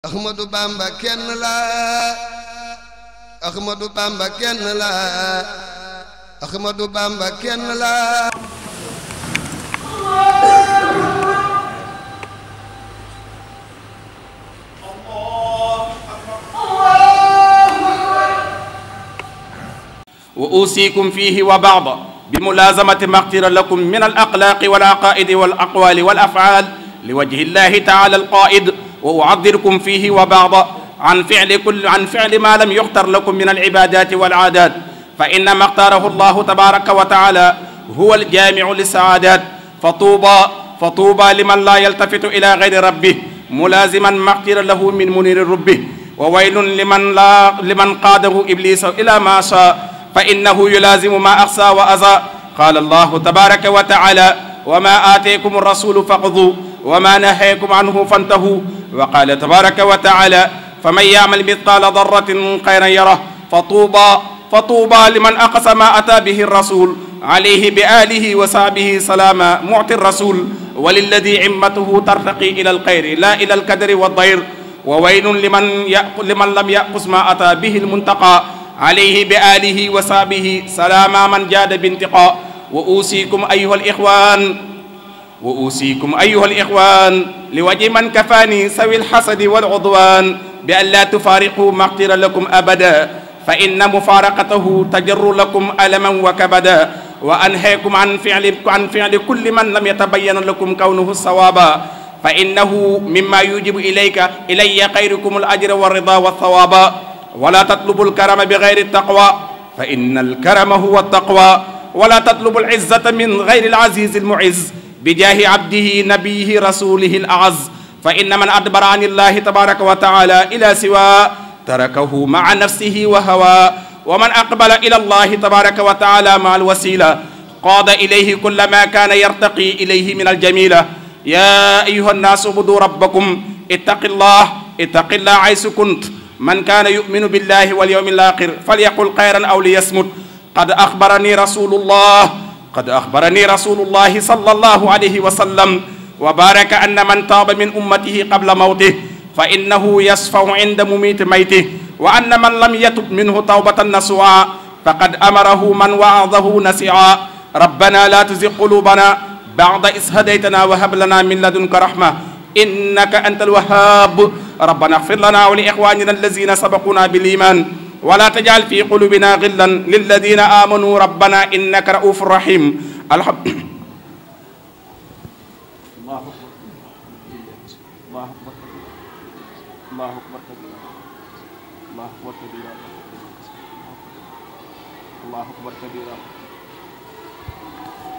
Ahmadou Bamba kenn la Ahmadou Bamba kenn la Ahmadou Bamba kenn la وأوصيكم فيه وبعض بملازمة ما اختير لكم من الأخلاق والعقائد والأقوال والأفعال لوجه الله تعالى القائد وأعذركم فيه وبعض عن فعل ما لم يختر لكم من العبادات والعادات فإنما اختاره الله تبارك وتعالى هو الجامع للسعادات فطوبى لمن لا يلتفت إلى غير ربه ملازما ما اختير له من منير ربه وويل لمن قاده إبليس إلى ما شاء فإنه يلازم ما أخسى وأذى قال الله تبارك وتعالى وما آتيكم الرسول فخذوه وما نهيكم عنه فانتهوا وقال تبارك وتعالى فمن يعمل مثقال ذرة خيرا يره فطوبى لمن أقص ما أتى به الرسول عليه بآله وصحبه سلام معطي الرسول وللذي عمته ترتقي إلى الخير لا إلى الكدر والضير وويل لمن لم يأقص ما أتى به المنتقى عليه بآله وصحبه سلام من جاد بانتقاء وأوصيكم أيها الإخوان لوجه من كفاني سوي الحسد والعدوان بأن لا تفارقوا ما اختير لكم أبدا فإن مفارقته تجر لكم ألما وكبدا وأنهاكم عن فعل كل من لم يتبين لكم كونه الصوابا فإنه مما يوجب إلي خيركم الأجر والرضا والثوابا ولا تطلبوا الكرم بغير التقوى فإن الكرم هو التقوى ولا تطلبوا العزة من غير العزيز المعز بجاه عبده نبيه رسوله الأعز فإن من أدبر عن الله تبارك وتعالى إلى سواه تركه مع نفسه وهواه ومن أقبل إلى الله تبارك وتعالى مع الوسيلة قاد إليه كل ما كان يرتقي إليه من الجميلة يا أيها الناس اعبدوا ربكم اتق الله حيث كنت من كان يؤمن بالله واليوم الآخر فليقل خيرا أو ليصمت قد أخبرني رسول الله صلى الله عليه وسلم وبارك أن من تاب من أمته قبل موته فإنه يشفع عند مميت ميته وأن من لم يتب منه توبة نصوعا فقد أمره من وعظه نسيعا ربنا لا تزغ قلوبنا بعد إذ هديتنا وهب لنا من لدنك رحمة إنك أنت الوهاب ربنا اغفر لنا ولإخواننا الذين سبقونا بالإيمان ولا تجعل في قلوبنا غلا للذين آمنوا ربنا إنك رؤوف رحيم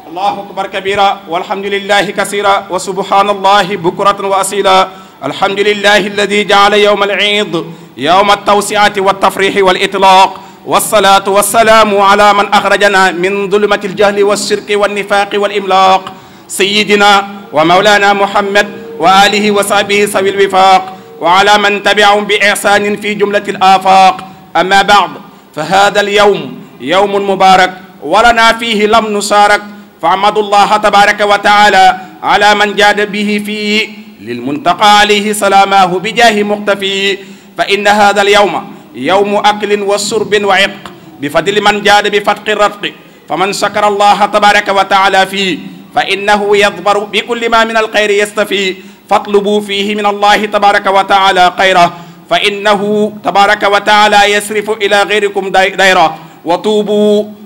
الله أكبر كبيرا والحمد لله كثيرا وسبحان الله بكرة وأصيلا الحمد لله الذي جعل يوم العيد يوم التوسعة والتفريح والإطلاق والصلاة والسلام على من أخرجنا من ظلمة الجهل والشرك والنفاق والإملاق سيدنا ومولانا محمد وآله وصحبه سوي الوفاق وعلى من تبعهم بإحسان في جملة الآفاق أما بعد فهذا اليوم يوم مبارك ولنا فيه لم نشارك فاحمدوا الله تبارك وتعالى على من جاد به فيه للمنتقى عليه سلاماه بجاه مختفي فإن هذا اليوم يوم أكل وشرب وعتق بفضل من جاد بفتق الرتق فمن شكر الله تبارك وتعالى فيه فإنه يظفر بكل ما من الخير يستفي فاطلبوا فيه من الله تبارك وتعالى خيره فإنه تبارك وتعالى يصرف إلى غيركم ديره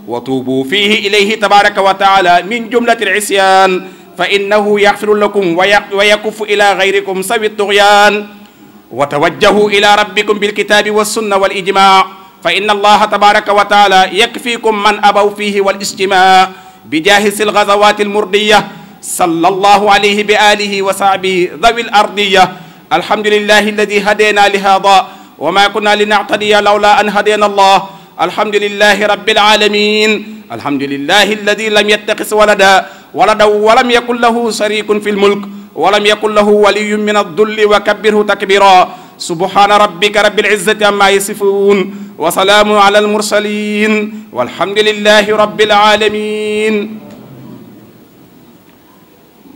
وتوبوا فيه إليه تبارك وتعالى من جملة العصيان فإنه يغفر لكم ويكف إلى غيركم سوي الطغيان وتوجهوا إلى ربكم بالكتاب والسنة والإجماع فإن الله تبارك وتعالى يكفيكم من أبوا فيه والاجتماع بجاهز الغزوات المردية صلى الله عليه بآله وصحبه ذوي الأرضية الحمد لله الذي هدينا لهذا وما كنا لنعتدي لولا أن هدينا الله الحمد لله رب العالمين الحمد لله الذي لم يتخذ ولدا ولم يكن له شريك في الملك ولم يكن له ولي من الذل وكبره تكبيرا سبحان ربك رب العزة عما يصفون وسلام على المرسلين والحمد لله رب العالمين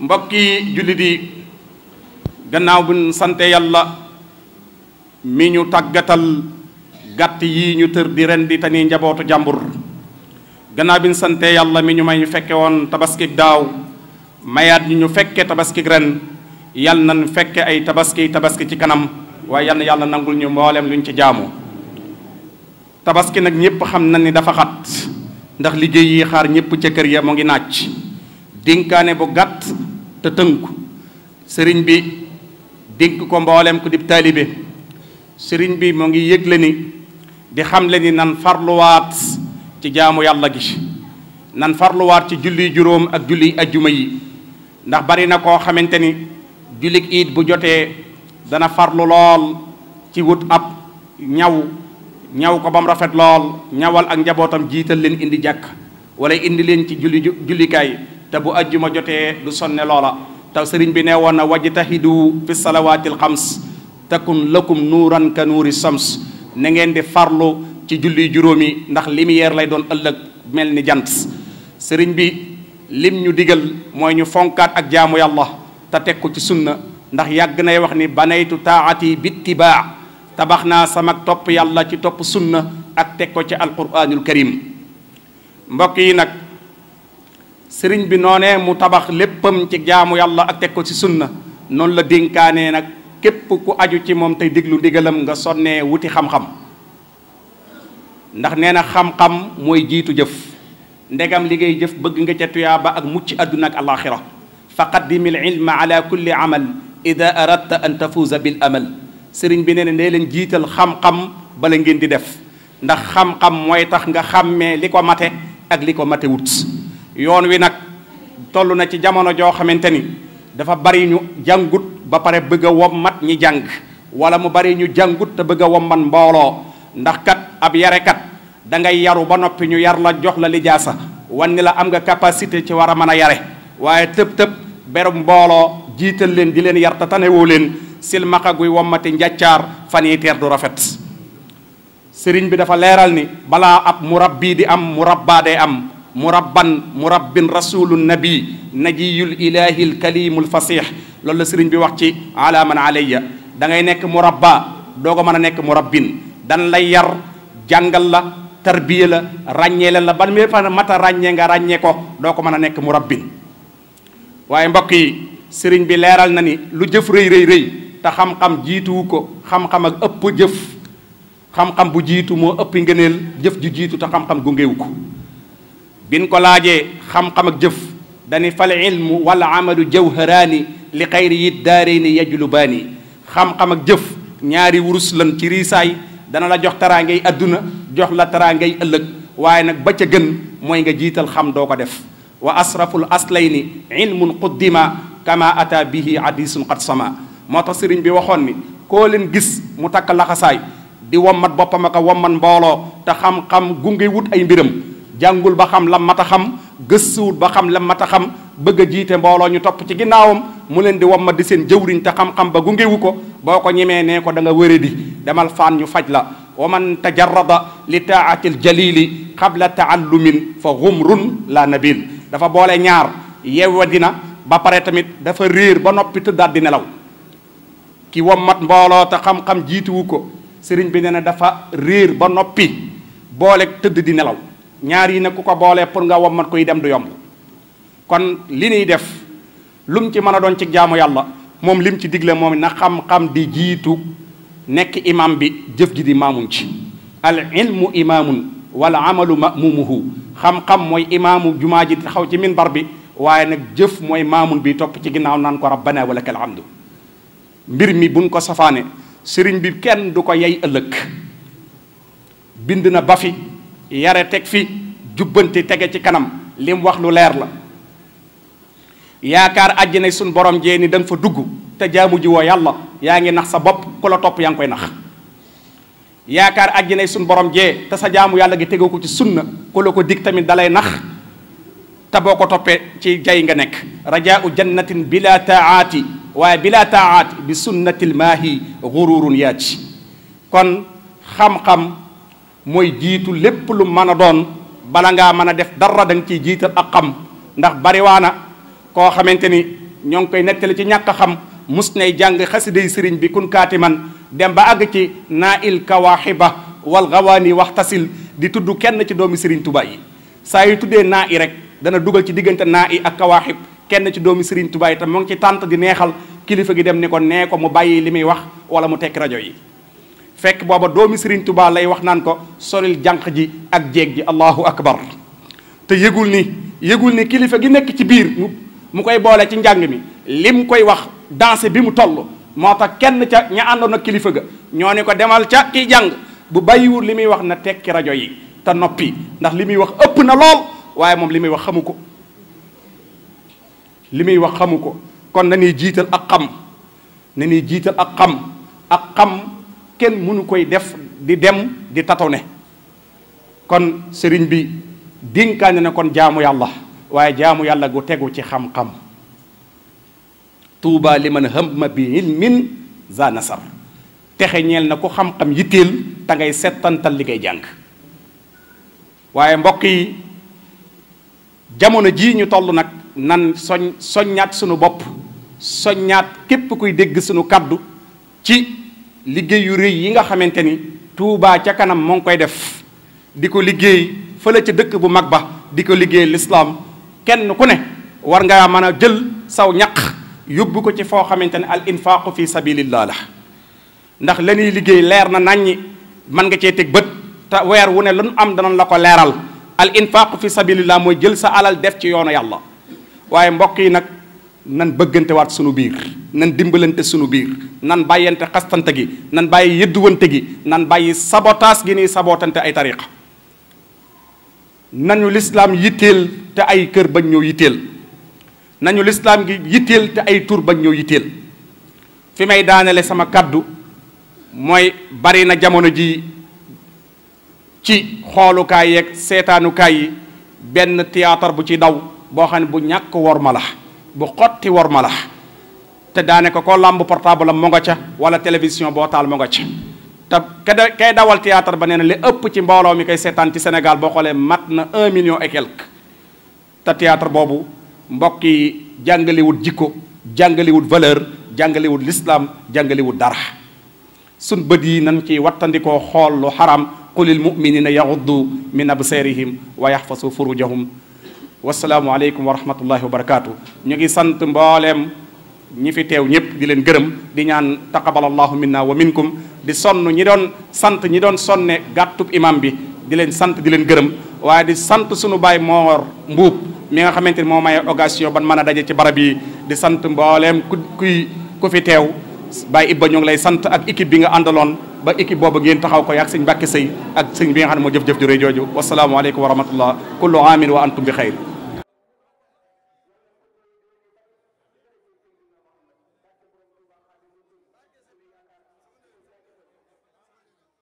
mbokki jullit yi gannaaw buñ sante yàlla mi ñu tàggatal gàtt yii ñu tër di ren di te ni njabootu jàmbur gannaaw bi ñu sante yàlla mi ñu may ñu fekke woon tabaskik daaw mayaat ñu fekke tabaskik ren yal nañ fekke ay tabaski ci kanam waaye yal na yàlla nangul ñu mboolem luñ ci jaamu tabaski nag ñëpp xam na ni dafa xat ndax liggéey yi xaar ñëpp ca kër ya mu ngi naaj dénkaane bu gàtt te tënku sëriñ bi dénk ko mboolem ku dib taalibe sëriñ bi mu ngi yëgle ni di xamle ni nan farluwaat ci jaamu yàlla gi nan farluwaat ci julli juróom ak julli ajjuma yi ndax bari na koo xamante ni jullik iid bu jotee dana farlu lool ci wut ab ñaw ko ba mu rafet lool ñawal ak njabootam jiital leen indi jàkk wala indi leen ci jullikaay te bu ajjuma jotee du sonne loola te sëriñ bi nee woon na wajtahidu fi salawaatil xams takun lakum nuuran ka nuuri sams na ngeen di farlu ci julli juróomi ndax lumière lay doon ëllëg mel ni jant sëriñ bi lim ñu digal mooy ñu fonkaat ak jaamu yàlla te teg ko ci sunna ndax yàgg nay wax ni banaytu taati bittibaa tabax naa sama topp yàlla ci topp sunna ak teg ko ci alquranul karim mbokk yi nag sëriñ bi noonee mu tabax léppam ci jaamu yàlla ak teg ko ci sunna noonu la dénkaanee nag képp ku aju ci moom tey déglu ndigalam nga sonnee wuti xam-xam ndax nee na xam-xam mooy jiitu jëf ndegam li ngay jëf bëgg nga ca tuyaaba ak mucc àdduna ak alaxira faqaddimil ilma ala kulli amal ida aradta an tafuuza bil amal sëriñ bi nee na nee leen jiital xam-xam bala ngeen di def ndax xam-xam mooy tax nga xàmmee li ko mate ak li ko mate wut yoon wi nag toll na ci jamono joo xamante ni dafa bari ñu jàngut ba pare bëgg a wommat ñi jàng wala mu bari ñu jàngut te bëgg a wommat mbooloo ndax kat ab yarekat da ngay yaru ba noppi ñu yar la jox la lijaasa wan ni la am nga capacité ci war a mën a yare waaye tëb berum mbooloo jiital leen di leen yar te tanewoo leen silmaxa guy wommati njàccaar fan yi teer du rafet sëriñ bi dafa leeral ni balaa ab murabbi di am murabbaa day am murabbin rasulun nabi najiyul ilahil kalimul fasih loolu la sëriñ bi wax ci ala man alayya da ngay nekk murabba doo ko mën a nekk murabbin dan lay yar jàngal la tarbiya la ràññee leen la ban mee fa mata ràññee nga ràññee ko doo ko mën a nekk murabbin waaye mbokk yi sëriñ bi leeral na ni lu jëf rëy te xam-xam jiituwu ko xam-xam ak ëpp jëf xam-xam bu jiitu moo ëpp ngëneel jëf ju jiitu te xam-xam gungewu ko bin ko laajee xam-xam ak jëf dani fal ilmu wala amalu jawharaani li xayri yit daareeni yajlubaani xam-xam ak jëf ñaari wurus lan ci riisaay dana la jox taraangay adduna jox la taraangay ëllëg waaye nag ba ca gën mooy nga jiital xam doo ko def wa asraful aslayni ilmun quddima kama ata bihi hadisun qad sama moo tax sëriñ bi waxoon ni koo leen gis mu takk laxasaay di wommat boppam ak a wommat mbooloo te xam-xam gunge wut ay mbiram jàngul ba xam lam mat a xam gëstuwut ba xam lam mat a xam bëgg a jiite mbooloo ñu topp ci ginnaawam mu leen di wommat di seen jëwriñ te xam-xam ba gungewu ko boo ko ñemee nee ko da nga wëre di demal faan ñu faj la wa man tajarrada li taatil jalili qabla taallumin fa gumrun la nabil dafa boole ñaar yeewa dina ba pare tamit dafa réer ba noppi tëddaat di nelaw ki wommat mbooloo te xam-xam jiituwu ko sëriñ bi nee na dafa réer ba noppi boole tëdd di nelaw ñaar yi nag ku ko boolee pour nga wommat koy dem du yomb kon li ñuy def lum ci mën a doon ci jaamu yàlla moom lim ci digle moom na xam-xam di jiitu nekk imam bi jëf ji di maamun ci al ilmu imaamun wala amalu mamumuhu xam-xam mooy imaamu jumaa ji taxaw ci minbar bi waaye nag jëf mooy maamun bi topp ci ginnaaw naan ko rabbana wa lakal hamdu mbir mi buñ ko safaane sëriñ bi kenn du ko yey ëllëg bind na ba fi yare teg fi jubbanti tege ci kanam lim wax lu leer la yaakaar àjjana suñ borom jee ni da nga fa dugg te jaamu ji woo yàlla yaa ngi nax sa bopp ku la topp yaa ngi koy nax yaakaar àjjana suñ borom jee te sa jaamu yàlla gi tegoo ko ci sunna ku la ko dig tamit dalay nax te boo ko toppee ci jay nga nekk rajaau jannatin bila taati waaye bila taati bi sunnatil maahi gururun yaati kon xam-xam mooy jiitu lépp lu mën a doon bala ngaa mën a def dara da nga ciy jiital ak xam ndax bariwaana koo xamante ni ñoo ngi koy nettali ci ñàkk a xam mus nay jàng xasiday sëriñ bi kun kaati man dem ba àgg ci naa il kawaaxiba wal gawaani waxtasil di tudd kenn ci doomi Serigne Touba yi saa yu tuddee naa i rek dana dugal ci diggante naa i ak kawaaxib kenn ci doomi Serigne Touba yi te moo ngi ci tànt di neexal kilifa gi dem ni ko nee ko mu bàyyi li muy wax wala mu tekki rajo yi fekk booba doomi Serigne Touba lay wax naan ko solil jànq ji ak jéeg ji allahu akbar te yëgul ni kilifa gi nekk ci biir mu koy boole ci njàng mi lim koy wax danse bi mu toll moo tax kenn ca ña àndoon ak kilifa ga ñoo ni ko demal ca kiy jàng bu bàyyiwul li muy wax na tekki rajo yi te noppi ndax li muy wax ëpp na lool waaye moom li muy wax xamu ko kon nañuy jiital ak xam kenn mënu koy def di dem di tatone kon sëriñ bi dénkaane na kon jaamu yàlla waaye jaamu yàlla gu tegu ci xam-xam tuuba li man hamma bi ilmin za nasar texe ñeel na ku xam-xam yitteel te ngay settantal li ngay jàng waaye mbokk yi jamono jii ñu toll nag nan soññaat sunu bopp soññaat képp kuy dégg sunu kaddu ci liggéey yu rëy yi nga xamante ni Touba ca kanam moo ngi koy def di ko liggéey fële ca dëkk bu mag ba di ko liggéey lislaam kenn ku ne war ngaa mën a jël saw ñaq yóbbu ko ci foo xamante ne al infaaqu fi sabilillah la ndax la ñuy liggéey leer na naññi mën nga cee teg bët te weer wu ne lu nu am danañ la ko leeral al infaaqu fi sabilillah mooy jël sa alal def ci yoonu yàlla waaye mbokk yi nag nan bëggante waat sunu biir nan dimbalante sunu biir nan bàyyante xastante gi nan bàyyi yëdduwante gi nan bàyyi sabotaas gi nii sabootante ay tariqa nañu lislaam yitteel te ay kër bañ ñëw yitteel nañu lislaam gi yitteel te ay tur bañ ñëw yitteel fi may daanele sama kaddu mooy bari na jamono ji ci xoolukaay yeeg seetaanukaay yi benn théâtre bu ci daw boo xam ne bu ñàkk worma la bu xotti worma la te daane ko làmb portable am mo nga ca wala télévision boo taal mo nga ca te kay dawal théâtre ba nee na li ëpp ci mbooloo mi koy seetaan ci Sénégal boo xoolee mat na 1 million et quelque te théâtre boobu mbokk yi jàngalewut jikko jàngalewut valeur jàngalewut l'islam jàngalewut dara sun bët yi nan ci wattandikoo xool lu xaram qulil muminina yaxuddu min absarihim wa yaxfasu furujahum wasalaamu aleykum wa rahmatullahi wa barakaatu. ñu ngi sant mbooleem ñi fi teew ñëpp di leen gërëm di ñaan taqabalallahu minna wa minkum di sonn ñi doon sonne gàttub imam bi di leen sant di leen gërëm waaye di sant sunu baay Moor Mbuub mi nga xamante ni moo maye occasion ban mën a daje ci barab yi di sant mbooleem ku fi teew Baay Ibba ñu ngi lay sant ak équipe bi nga àndaloon ba équipe boobu ngeen taxaw ko ak sëñ Mbàkke Sëy ak sëñ bi nga xam ne moo jëf-jëf ju rëy jooju wasalaamu aleykum wa rahmatullah kullu aamin wa antum bi xayr